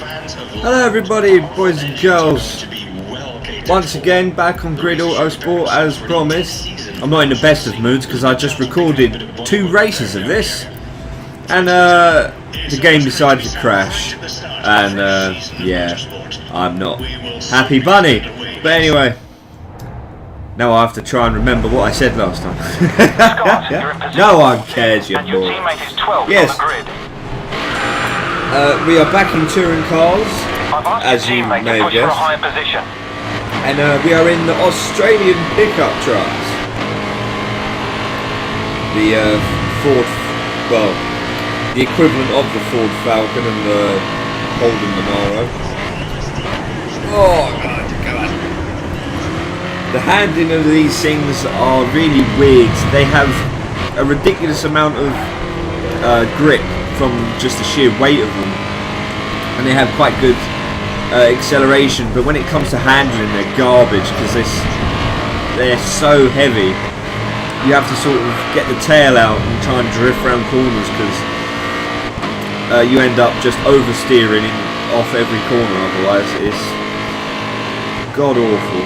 Hello everybody, boys and girls. Once again, back on Grid Autosport as promised. I'm not in the best of moods because I just recorded 2 races of this, and the game decided to crash, and yeah, I'm not happy bunny. But anyway, now I have to try and remember what I said last time. No one cares, you boy. Yes. We are back in touring cars, as you may have guessed, and we are in the Australian pickup trucks. The Ford, well, the equivalent of the Ford Falcon and the Holden Monaro. Oh God, come on. The handling of these things are really weird. They have a ridiculous amount of grip from just the sheer weight of them, and they have quite good acceleration, but when it comes to handling, they're garbage because they're so heavy. You have to sort of get the tail out and try and drift around corners because you end up just oversteering off every corner, otherwise it's god awful.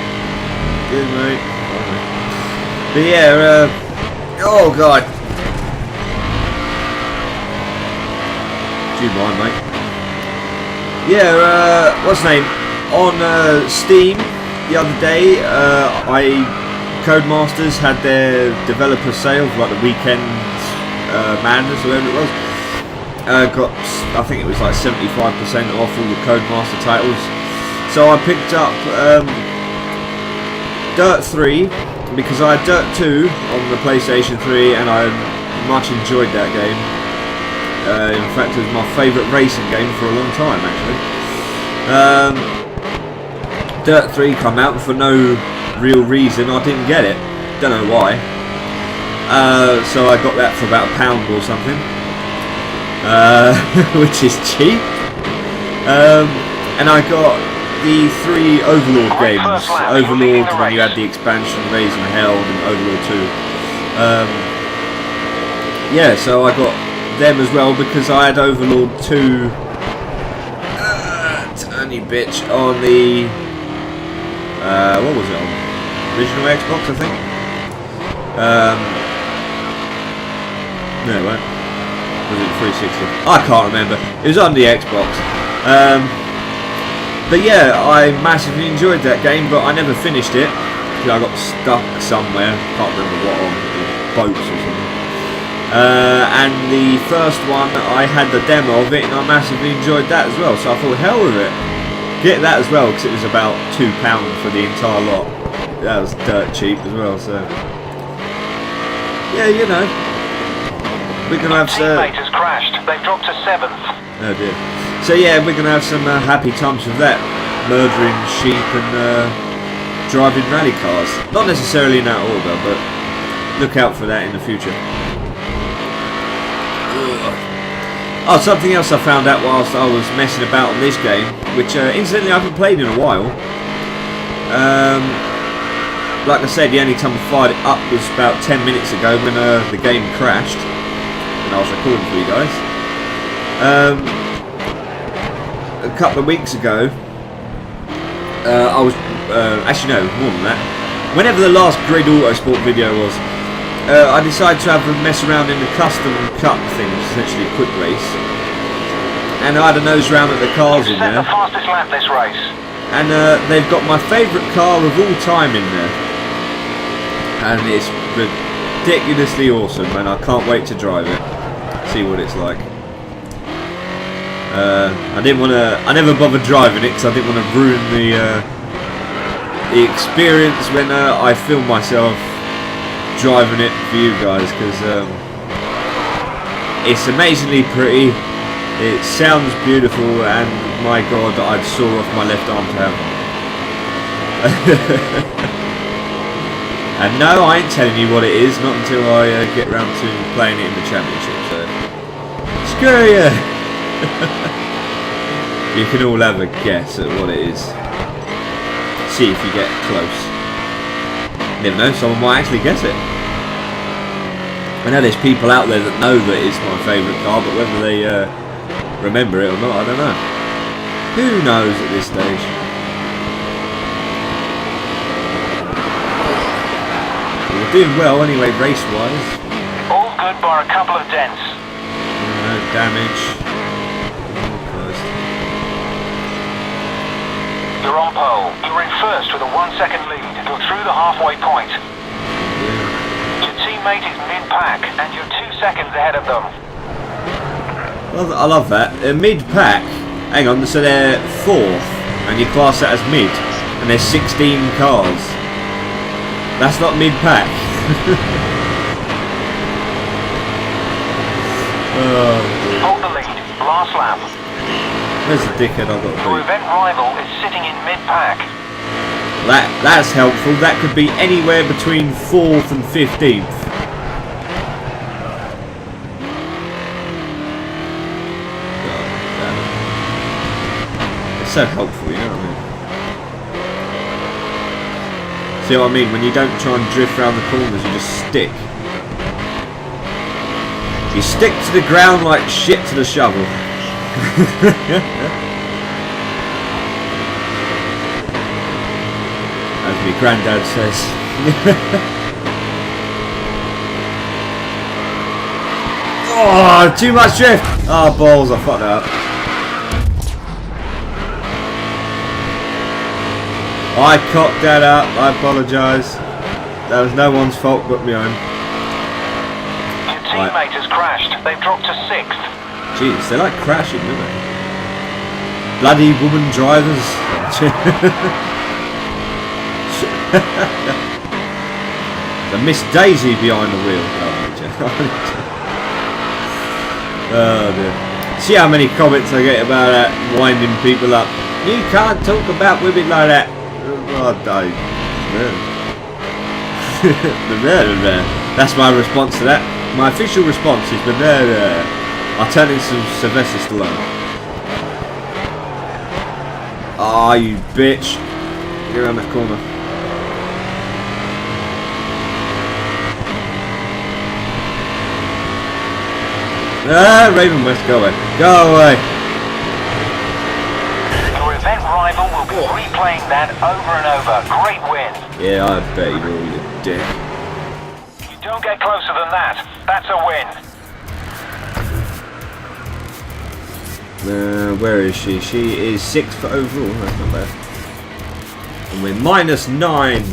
Good mate. But yeah, oh god. Do you mind, mate? Yeah, what's the name? On Steam the other day, Codemasters had their developer sale for like the weekend madness or whatever it was. Got, I think it was like 75% off all the Codemaster titles. So I picked up Dirt 3 because I had Dirt 2 on the PlayStation 3 and I much enjoyed that game. In fact, it was my favourite racing game for a long time, actually. Dirt 3 come out for no real reason. I didn't get it. Don't know why. So I got that for about £1 or something, which is cheap. And I got the 3 Overlord games. Overlord, when you had the expansion, Raising Hell, and Overlord 2. Yeah, so I got them as well because I had Overlord 2 tiny bitch on the what was it on? Original Xbox, I think. No, it weren't. Was it 360? I can't remember. It was on the Xbox. But yeah, I massively enjoyed that game, but I never finished it because I got stuck somewhere. Can't remember what, on boats or something. And the first one, I had the demo of it and I massively enjoyed that as well, so I thought, hell with it, get that as well, because it was about £2 for the entire lot. That was dirt cheap as well, so yeah, you know, we're going to have some teammate has crashed, they've dropped to 7th. Oh dear. So yeah, we're going to have some happy times with that, murdering sheep and driving rally cars. Not necessarily in that order, but look out for that in the future. Oh, something else I found out whilst I was messing about on this game, which incidentally I haven't played in a while. Like I said, the only time I fired it up was about 10 minutes ago when the game crashed, and I was recording for you guys. A couple of weeks ago, I was, actually no, more than that. Whenever the last Grid Autosport video was, I decided to have a mess around in the custom cup thing, which is essentially a quick race. And I had a nose round at the cars in there. The fastest lap this race. And they've got my favourite car of all time in there. And it's ridiculously awesome, and I can't wait to drive it. See what it's like. I never bothered driving it because I didn't want to ruin the experience when I film myself driving it for you guys, because it's amazingly pretty, it sounds beautiful, and my god, I'd saw off my left arm to have one. And no, I ain't telling you what it is, not until I get round to playing it in the championship, so screw you. You can all have a guess at what it is, see if you get close. Never know, someone might actually guess it. I know there's people out there that know that it's my favourite car, but whether they remember it or not, I don't know. Who knows at this stage? We're doing well anyway, race-wise. All good bar a couple of dents. No damage. Oh, Christ. You're on pole. You're in first with a 1 second lead. You're through the halfway point. Yeah. Your teammate is mid-pack and you're 2 seconds ahead of them. I love that. Mid-pack. Hang on, so they're 4th, and you class that as mid, and there's 16 cars. That's not mid-pack. Oh, Hold the lead. Last lap. where's the dickhead I've got to Your beat? event rival is sitting in mid-pack. That's helpful. That could be anywhere between 4th and 15th. So helpful, you know what I mean? See what I mean? When you don't try and drift around the corners, you just stick. You stick to the ground like shit to the shovel. As my granddad says. Oh, too much drift! Oh, balls, I fucked that up. I cocked that up, I apologise. That was no one's fault but my own. Your teammate has crashed. They've dropped to 6th. Jeez, they like crashing, don't they? Bloody woman drivers. The Miss Daisy behind the wheel. Oh dear. See how many comments I get about that, winding people up. You can't talk about women like that. Oh, Dave. That's my response to that. My official response is I'll turn into Sylvester Stallone. Ah, you bitch. Get around that corner. Ah, Raven West, go away. Go away. Your event rival will be replaying that over and over. Great win. Yeah, I bet you will, you dick. You don't get closer than that. That's a win. Where is she? She is 6th overall. That's not bad. And we're -9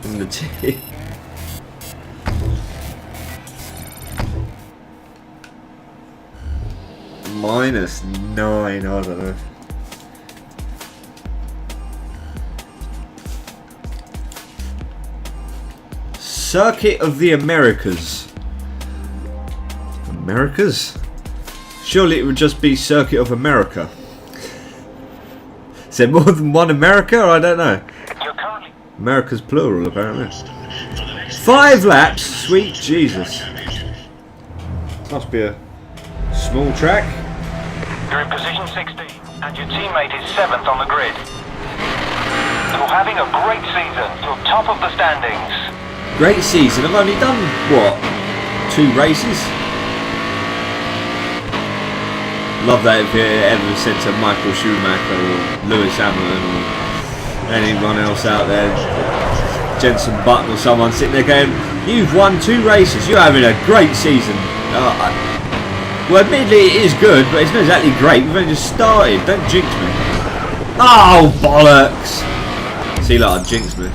in the team. -9, I don't know. Circuit of the Americas. Americas? Surely it would just be Circuit of America. Is there more than one America? I don't know. You're currently... America's plural, apparently. 5 laps? Sweet Jesus. Must be a small track. You're in position 16, and your teammate is 7th on the grid. You're having a great season. You're top of the standings. Great season. I've only done, what, 2 races? Love that if you ever said to Michael Schumacher or Lewis Hamilton or anyone else out there, Jenson Button or someone sitting there going, you've won 2 races, you're having a great season. Well, admittedly it is good, but it's not exactly great. We've only just started. Don't jinx me. Oh, bollocks. See, like, I jinxed me.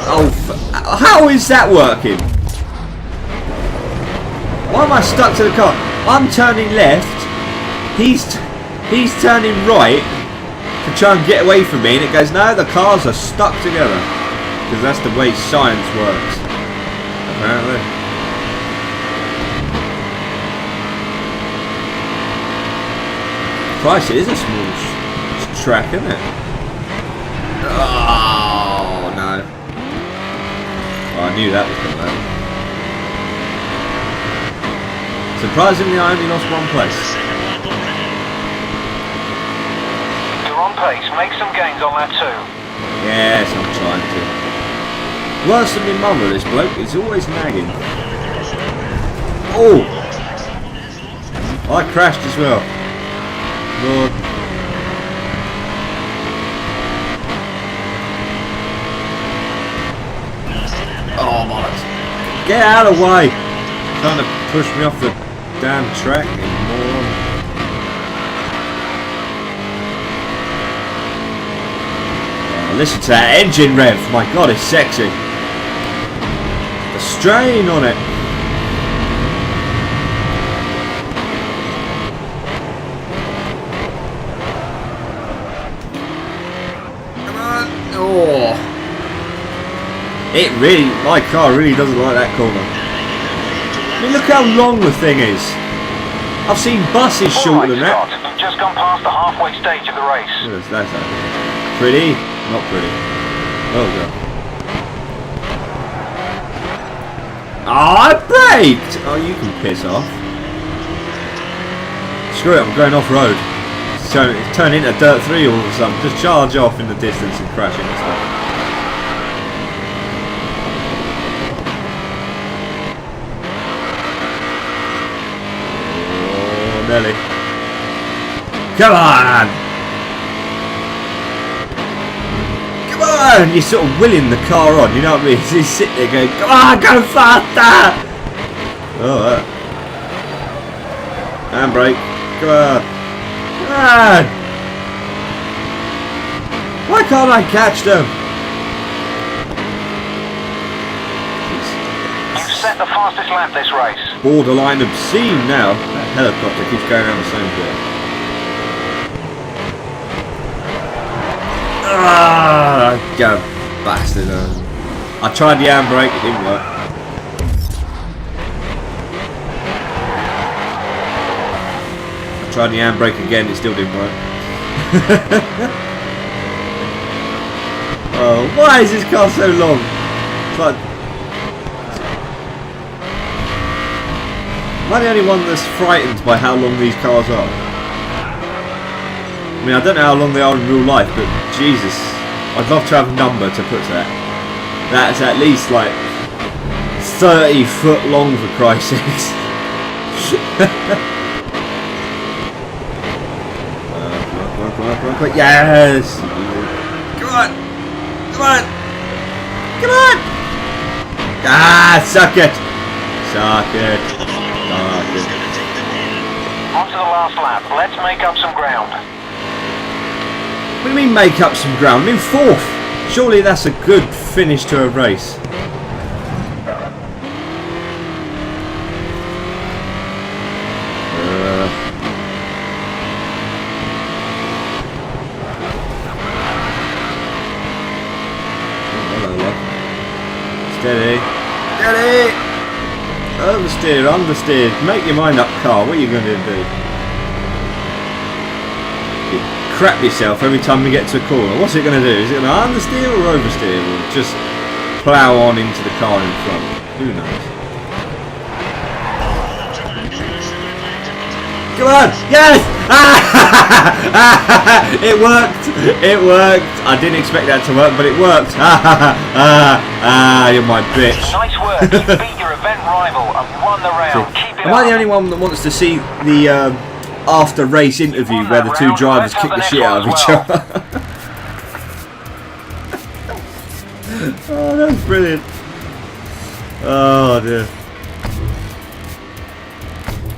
Oh, how is that working? Why am I stuck to the car? I'm turning left. He's turning right to try and get away from me, and it goes, no, the cars are stuck together. Because that's the way science works, apparently. Christ, it is a small track, isn't it? Oh, no. Oh, I knew that was going to happen. Surprisingly, I only lost 1 place. You're on pace. Make some gains on that too. Yes, I'm trying to. Worse than my mother, this bloke. He's always nagging. Oh! I crashed as well. Lord. Oh, bollocks. Get out of the way. Trying to push me off the damn track, you moron. Oh, listen to that engine rev. My God, it's sexy. The strain on it. Come on. Oh. It really, my car really doesn't like that corner. I mean, look how long the thing is. I've seen buses shorter than that. You've just gone past the halfway stage of the race. That's that. Pretty? Not pretty. Oh god. Oh, I braked! Oh, you can piss off. Screw it, I'm going off road. Turn into Dirt 3 all of a sudden. Just charge off in the distance and crash into stuff. Nelly. Come on! Come on! You're sort of willing the car on, you know what I mean? So you sit there going, come on, go faster! Oh, handbrake. Come on. Come on! Why can't I catch them? You've set the fastest lap this race. Borderline obscene now. That helicopter keeps going around the same bit. Ah, go bastard. I tried the handbrake, it didn't work. I tried the handbrake again, it still didn't work. Oh, why is this car so long? It's like, am I the only one that's frightened by how long these cars are? I mean, I don't know how long they are in real life, but Jesus, I'd love to have a number to put to that. That's at least like 30 foot long, for Christ's sakes. Come on, yes! Come on! Come on! Come on! Ah, suck it! Suck it! On to the last lap. Let's make up some ground. What do you mean make up some ground? I'm in fourth. Surely that's a good finish to a race. Steady. Steady! Oversteer, understeer. Make your mind up, car. What are you going to do? You crap yourself every time you get to a corner. What's it going to do? Is it going to understeer or oversteer? Or just plough on into the car in front? Who knows? Come on! Yes! It worked! It worked! I didn't expect that to work, but it worked! You're my bitch. Nice work. You beat your event rival and won the round. Keep it Am I the up. only one that wants to see the after race interview where the two drivers kick the shit out of each other? Oh, that's brilliant. Oh dear.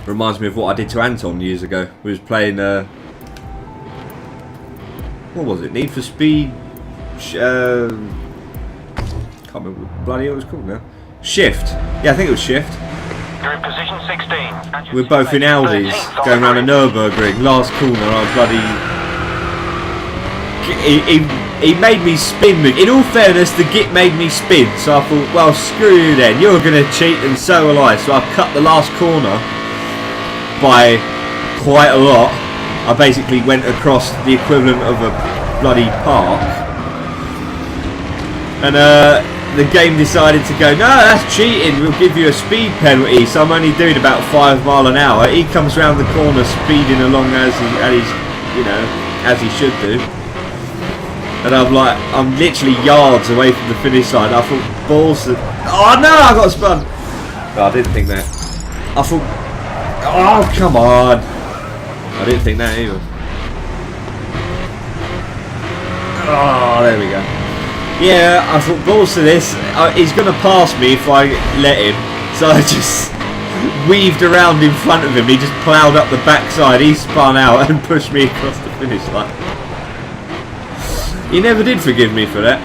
Reminds me of what I did to Anton years ago. We was playing what was it? Need for Speed. Can't remember what bloody it was called now. Shift. Yeah, I think it was Shift. You're in position 16. And your We're both in teammate is Audis 13th on going the around a grid. Nürburgring. Last corner, I bloody. He made me spin. In all fairness, the git made me spin. So I thought, well, screw you then. You're going to cheat, and so will I. So I cut the last corner by quite a lot. I basically went across the equivalent of a bloody park, and the game decided to go, no, that's cheating, we'll give you a speed penalty. So I'm only doing about 5 miles an hour. He comes round the corner speeding along as he should do, and I'm literally yards away from the finish line. I thought, balls. Oh no, I got spun. No, I didn't think that. I thought, oh come on. I didn't think that either. Oh, there we go. Yeah, I thought, balls to this. He's going to pass me if I let him. So I just weaved around in front of him. He just ploughed up the backside. He spun out and pushed me across the finish line. He never did forgive me for that.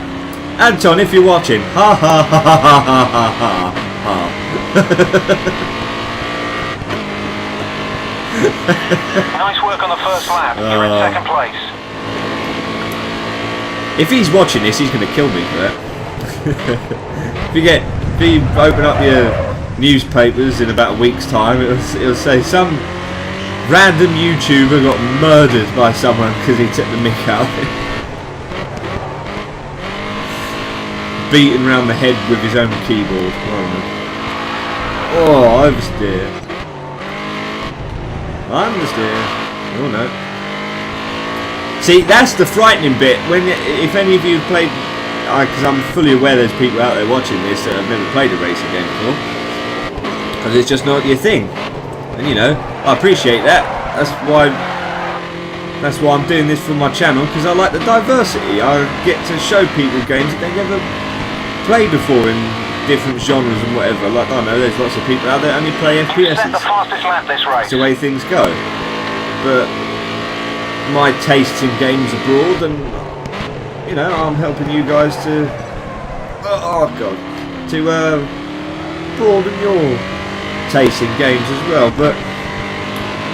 Anton, if you're watching, ha ha ha ha ha ha ha ha. Nice work on the first lap. You're in second place. If he's watching this, he's going to kill me for that. If you open up your newspapers in about a week's time, it'll say some random YouTuber got murdered by someone because he took the mick out of it. Beaten around the head with his own keyboard. Oh, oversteer. Understeer. Oh no. See, that's the frightening bit. If any of you have played, because I'm fully aware there's people out there watching this that have never played a racing game before, because it's just not your thing. And you know, I appreciate that. That's why I'm doing this for my channel, because I like the diversity. I get to show people games that they never played before in different genres and whatever. Like, I know there's lots of people out there that only play FPSs. The fastest lap this race. It's the way things go. But my tastes in games are broad, and you know, I'm helping you guys to broaden your taste in games as well. But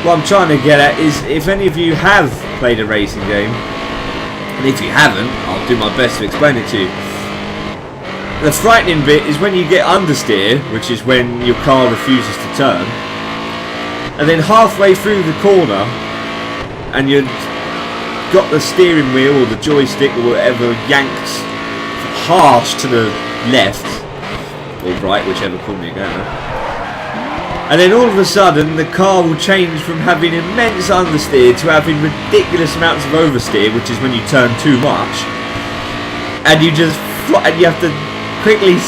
what I'm trying to get at is, if any of you have played a racing game, and if you haven't, I'll do my best to explain it to you. The frightening bit is when you get understeer, which is when your car refuses to turn, and then halfway through the corner, and you've got the steering wheel or the joystick or whatever yanked harsh to the left, or right, whichever corner you go. And then all of a sudden the car will change from having immense understeer to having ridiculous amounts of oversteer, which is when you turn too much, and you have to quickly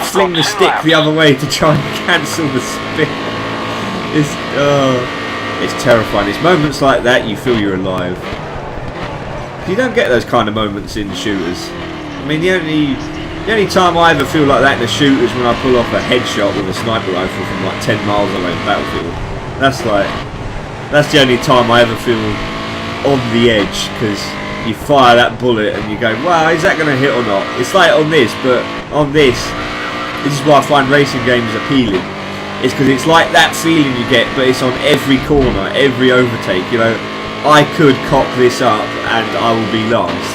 sling the stick the other way to try and cancel the spin. It's terrifying. It's moments like that you feel you're alive. You don't get those kind of moments in shooters. I mean, the only time I ever feel like that in a shooter is when I pull off a headshot with a sniper rifle from like 10 miles away in Battlefield. That's the only time I ever feel on the edge, because you fire that bullet and you go, wow, is that going to hit or not? It's like on this, but on this is why I find racing games appealing. It's because it's like that feeling you get, but it's on every corner, every overtake. You know, I could cock this up and I will be last.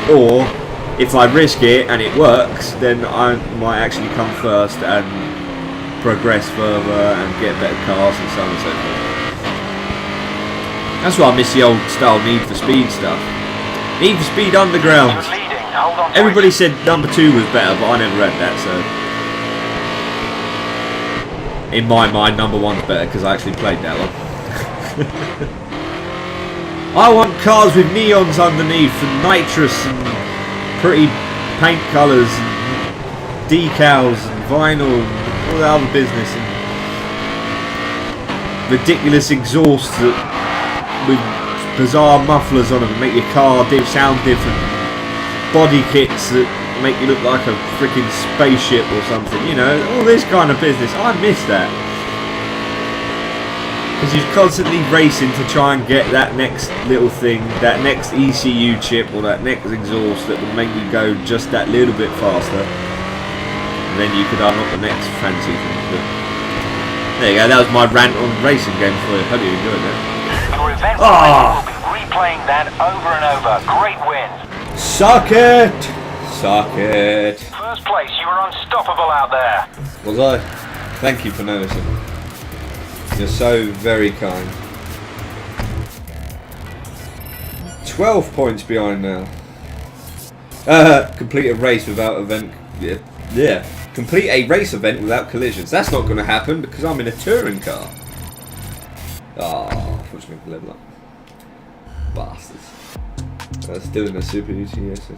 Or, if I risk it and it works, then I might actually come first and progress further and get better cars and so on and so forth. That's why I miss the old style Need for Speed stuff. Need for Speed Underground. Everybody said number 2 was better, but I never read that, so in my mind number 1's better because I actually played that one. I want cars with neons underneath and nitrous and pretty paint colours and decals and vinyl and all that other business, and ridiculous exhausts with bizarre mufflers on them that make your car sound different, body kits that make you look like a freaking spaceship or something, you know, all this kind of business. I miss that, because you're constantly racing to try and get that next little thing, that next ECU chip or that next exhaust that will make you go just that little bit faster, and then you could unlock the next fancy thing. But there you go, that was my rant on racing games for you. Hope you enjoyed that. Your event will be replaying that over and over. Great win. Suck it! Suck it. First place, you were unstoppable out there. Was I? Thank you for noticing. You're so very kind. 12 points behind now. Complete a race without event. Yeah. Complete a race event without collisions. That's not going to happen because I'm in a touring car. Oh, unfortunately, level up. Bastards. Still in a Super UTS.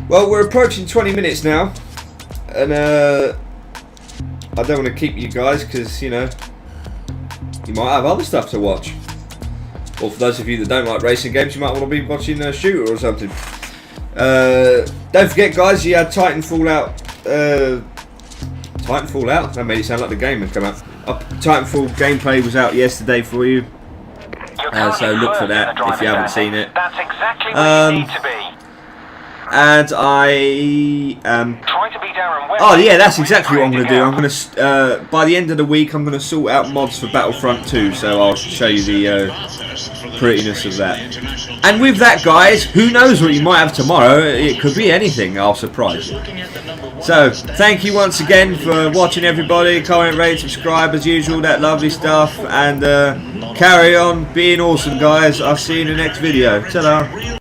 Well, we're approaching 20 minutes now, and I don't want to keep you guys because, you know, you might have other stuff to watch. or for those of you that don't like racing games, you might want to be watching a shooter or something. Don't forget, guys, you had Titanfall out. Titanfall out? That made it sound like the game had come out. Titanfall gameplay was out yesterday for you. So look for that if you haven't seen it. That's exactly where you need to be. And I Try to beat Aaron Webb. oh yeah, that's exactly what I'm going to do. I'm going to by the end of the week I'm going to sort out mods for Battlefront 2, so I'll show you the prettiness of that. And with that, guys, who knows what you might have tomorrow? It could be anything. I'll surprise you. So thank you once again for watching, everybody. Comment, rate, subscribe as usual, that lovely stuff, and carry on being awesome, guys. I'll see you in the next video. Ta-da.